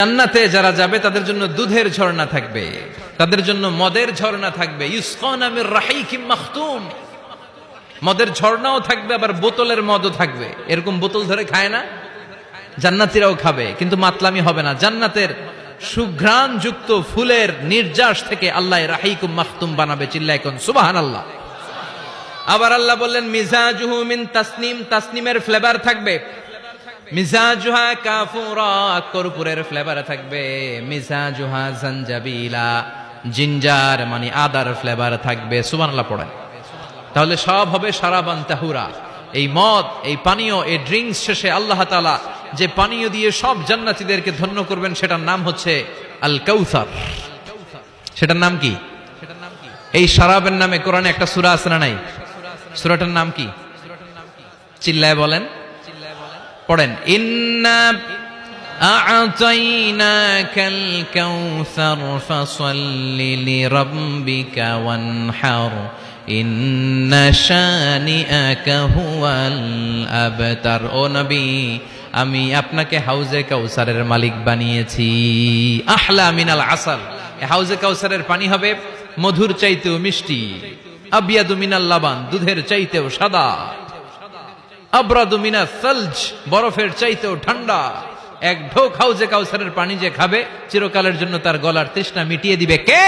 জান্নাতে যারা যাবে তাদের জন্য দুধের ঝর্ণা থাকবে, তাদের জন্য মদের ঝর্ণা থাকবে। ইউসকানা মির রাহিকিম মাখতুম, মদের ঝর্ণাও থাকবে, আবার বোতলের মদও থাকবে। এরকম বোতল ধরে খায় না, জান্নাতীরাও খাবে, কিন্তু মাতলামি হবে না। জান্নাতের সুঘ্রাণ যুক্ত ফুলের নির্যাস থেকে আল্লাহ রাহিকুম মাখতুম বানাবে। চিল্লায় কোন সুবহানাল্লাহ। আবার আল্লাহ বললেন মিজাজুহু মিন তাসনিম, তাসনিমের ফ্লেভার থাকবে। মিজাজুহা কাফুরা, কর্পূরের ফ্লেভার থাকবে। মিজাজুহা জানজাবিলা, জিঞ্জার মানে আদার ফ্লেভার থাকবে। সুবহানাল্লাহ পড়েন। তাহলে সব হবে শারাবান তাহুরা। এই মদ, এই পানীয়, এই ড্রিঙ্কস শেষে আল্লাহ তাআলা যে পানীয় দিয়ে সব জান্নাতীদেরকে ধন্য করবেন সেটার নাম হচ্ছে আল কাউসার। সেটার নাম কি? এই শারাবের নামে কোরআনে একটা সূরা আছে না নাই? সূরাটার নাম কি? চিল্লায় বলেন, পড়েন। ইন্না আ'তাইনাকাল কাউসার ফাসাল্লি লিরাব্বিকা ওয়ানহার ইন্না শানিআকা হুয়াল আবতার। ও নবী, আমি আপনাকে হাউজে কাউসারের মালিক বানিয়েছি। আহলা মিনাল আসাল, হাউজে কাউসারের পানি হবে মধুর চাইতেও মিষ্টি। আবিয়াদু মিনাল লাবান, দুধের চাইতেও সাদা। আবরাদু মিনাস সালজ, বরফের চাইতেও ঠান্ডা। এক ঢোক হাউজে কাউসারের পানি যে খাবে চিরকালের জন্য তার গলার তৃষ্ণা মিটিয়ে দিবে কে?